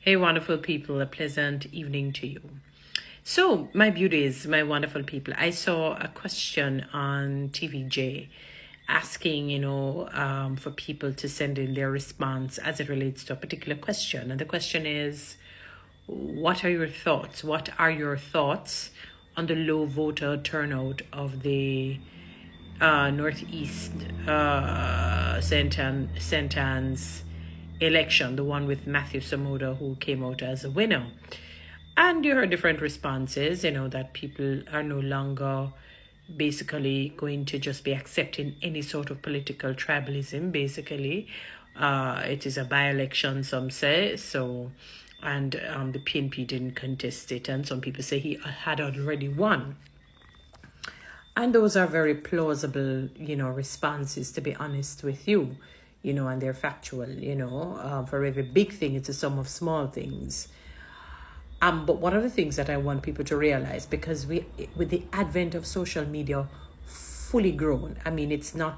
Hey, wonderful people, a pleasant evening to you. So, my beauties, my wonderful people, I saw a question on TVJ asking, for people to send in their response as it relates to a particular question. And the question is, what are your thoughts? What are your thoughts on the low voter turnout of the Northeast St. Anne's election, the one with Matthew Samoda, who came out as a winner? And you heard different responses, that people are no longer basically going to just be accepting any sort of political tribalism, basically. It is a by-election, some say, so, and the PNP didn't contest it, and some people say he had already won. And those are very plausible, responses, to be honest with you, and they're factual, for every big thing, it's a sum of small things. But one of the things that I want people to realize, because with the advent of social media fully grown, I mean, it's no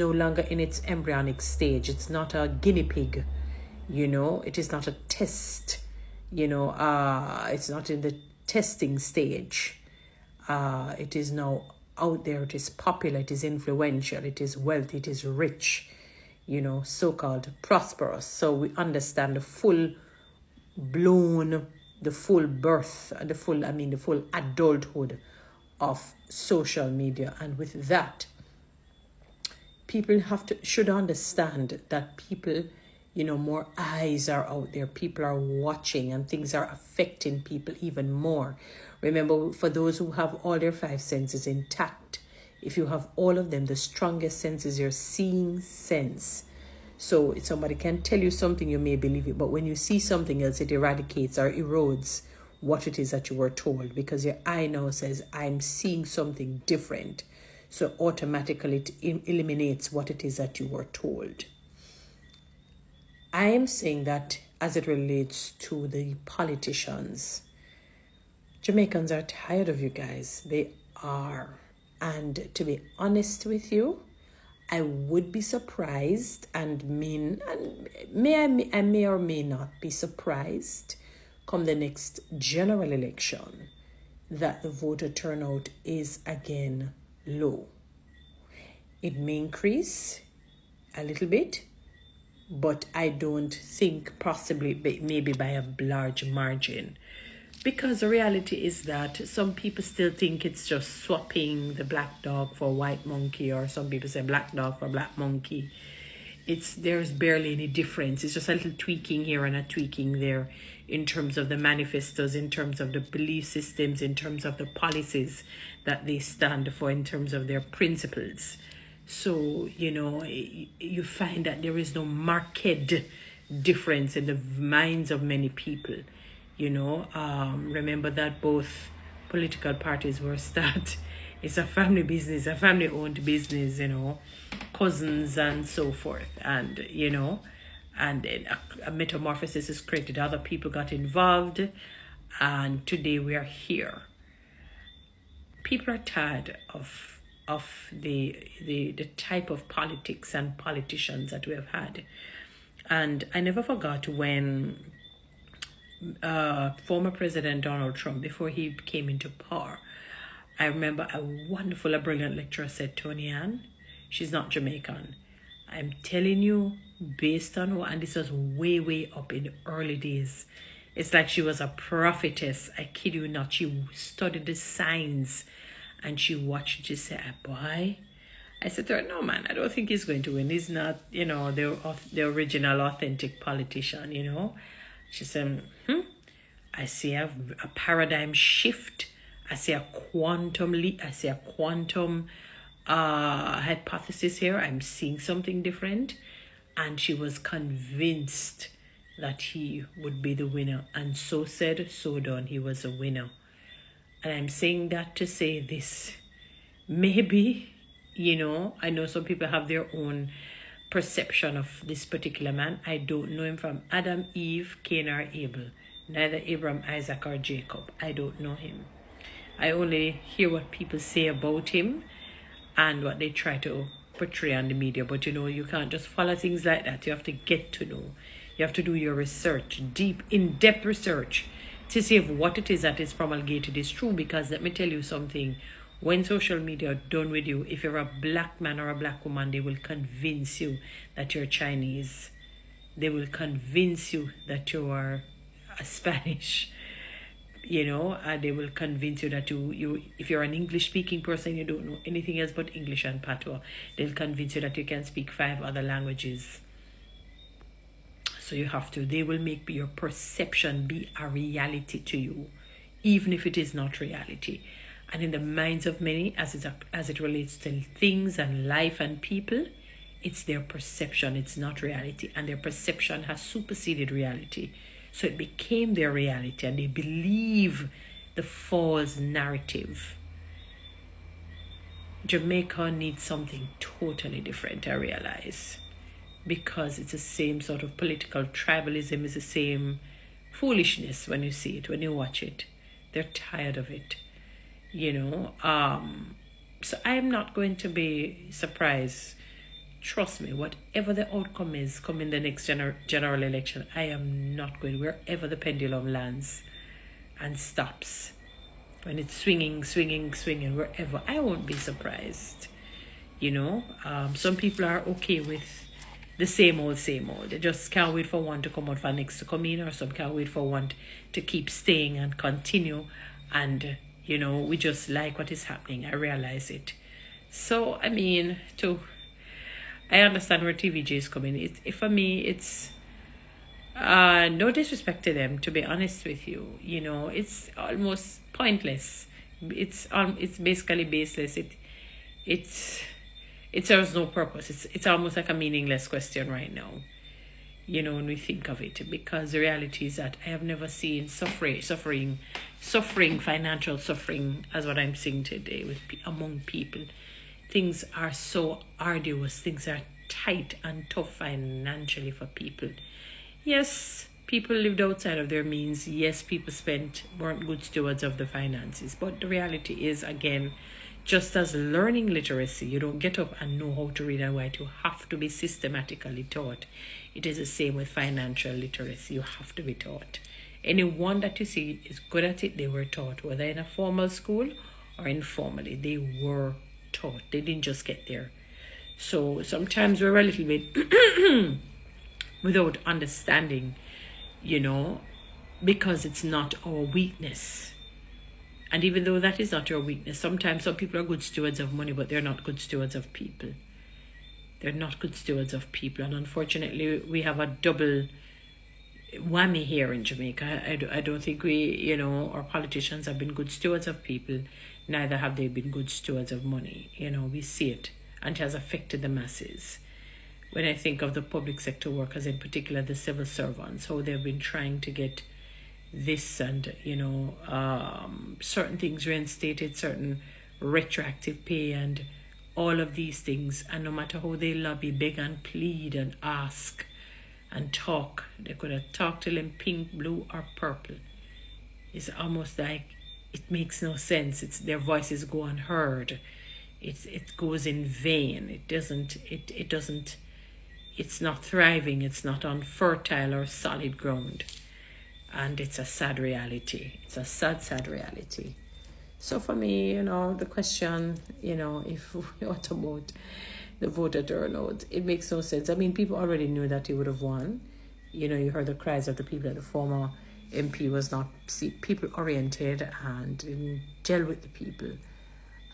longer in its embryonic stage. It's not a guinea pig, it is not a test, it's not in the testing stage. It is now out there, it is popular, it is influential, it is wealthy, it is rich, so-called prosperous. So we understand the full birth, the full adulthood of social media. And with that, people should understand that people, more eyes are out there, people are watching, and things are affecting people even more. Remember, for those who have all their five senses intact, if you have all of them, the strongest sense is your seeing sense. So if somebody can tell you something, you may believe it, but when you see something else, it eradicates or erodes what it is that you were told, because your eye now says, I'm seeing something different. So automatically it eliminates what it is that you were told. I am saying that as it relates to the politicians, Jamaicans are tired of you guys. They are. And to be honest with you, I would be surprised I may or may not be surprised come the next general election that the voter turnout is again low. It may increase a little bit, but I don't think possibly maybe by a large margin. Because the reality is that some people still think it's just swapping the black dog for white monkey, or some people say black dog for black monkey. There's barely any difference. It's just a little tweaking here and a tweaking there in terms of the manifestos, in terms of the belief systems, in terms of the policies that they stand for, in terms of their principles. So, you find that there is no marked difference in the minds of many people. Remember that both political parties were started. It's a family business, a family-owned business, cousins and so forth. And, and then a metamorphosis is created. Other people got involved, and today we are here. People are tired of the type of politics and politicians that we have had. And I never forgot when former President Donald Trump, before he came into power, I remember a brilliant lecturer said, Toni-Ann, she's not Jamaican. I'm telling you, based on what, and this was way up in the early days, it's like she was a prophetess. I kid you not. She studied the signs and she watched. She said, boy, I said to her, no, man, I don't think he's going to win. He's not, the original, authentic politician, She said, I see a paradigm shift. I see a quantum hypothesis here. I'm seeing something different. And she was convinced that he would be the winner. And so said, so done. He was a winner. And I'm saying that to say this. Maybe, I know some people have their own perception of this particular man. I don't know him from Adam, Eve, Cain, or Abel. Neither Abraham, Isaac, or Jacob. I don't know him. I only hear what people say about him and what they try to portray on the media. But you can't just follow things like that. You have to get to know. You have to do your research, deep, in-depth research, to see if what it is that is promulgated is true. Because let me tell you something, when social media are done with you, if you're a black man or a black woman, they will convince you that you're Chinese. They will convince you that you are a Spanish. They will convince you that you if you're an English speaking person, you don't know anything else but English and patois. They'll convince you that you can speak 5 other languages. So you have to, they will make your perception be a reality to you, even if it is not reality. And in the minds of many, as it relates to things and life and people, it's their perception, it's not reality. And their perception has superseded reality. So it became their reality, and they believe the false narrative. Jamaica needs something totally different, I realize. Because it's the same sort of political tribalism, is the same foolishness when you see it, when you watch it. They're tired of it. So I'm not going to be surprised. Trust me, whatever the outcome is coming the next general election, I am not going, wherever the pendulum lands and stops, when it's swinging, wherever, I won't be surprised. Some people are okay with the same old. They just can't wait for one to come out for next to come in, or some can't wait for one to keep staying and continue. And, we just like what is happening. I realize it. So, I understand where TVG is coming. For me, it's no disrespect to them, to be honest with you. It's almost pointless. It's basically baseless. It serves no purpose. It's almost like a meaningless question right now, when we think of it. Because the reality is that I have never seen suffering, financial suffering, as what I'm seeing today among people. Things are so arduous. Things are tight and tough financially for people. Yes, people lived outside of their means. Yes, people weren't good stewards of the finances. But the reality is, again, just as learning literacy, you don't get up and know how to read and write. You have to be systematically taught. It is the same with financial literacy. You have to be taught. Anyone that you see is good at it, they were taught. Whether in a formal school or informally, they were taught. They didn't just get there. So sometimes we're a little bit without understanding, because it's not our weakness. And even though that is not your weakness, sometimes some people are good stewards of money, but they're not good stewards of people. They're not good stewards of people. And unfortunately, we have a double whammy here in Jamaica. I don't think our politicians have been good stewards of people. Neither have they been good stewards of money. We see it, and it has affected the masses. When I think of the public sector workers, in particular the civil servants, how they've been trying to get this and, certain things reinstated, certain retroactive pay and all of these things. And no matter how they lobby, beg and plead and ask and talk, they could have talked till in pink, blue or purple. It's almost like it makes no sense. Their voices go unheard. It goes in vain. It's not thriving. It's not on fertile or solid ground. And it's a sad reality. It's a sad reality. So for me, the question, if what about the voter turnout? It makes no sense. People already knew that he would have won. You heard the cries of the people that the former MP was not people oriented and didn't gel with the people,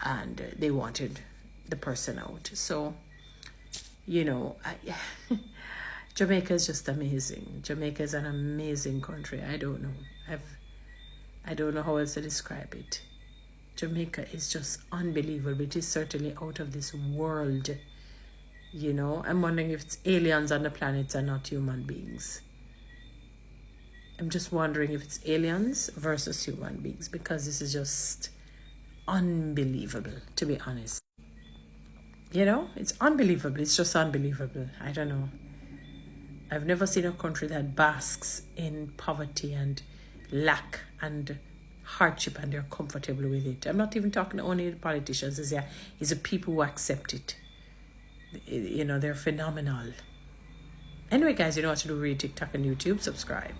and they wanted the person out. So, Jamaica is just amazing. Jamaica is an amazing country. I don't know. I don't know how else to describe it. Jamaica is just unbelievable. It is certainly out of this world. I'm wondering if it's aliens on the planet and not human beings. I'm just wondering if it's aliens versus human beings, because this is just unbelievable, to be honest. It's unbelievable. It's just unbelievable. I don't know. I've never seen a country that basks in poverty and lack and hardship, and they're comfortable with it. I'm not even talking only the politicians. It's the people who accept it. They're phenomenal. Anyway, guys, you know what to do. Read TikTok and YouTube. Subscribe.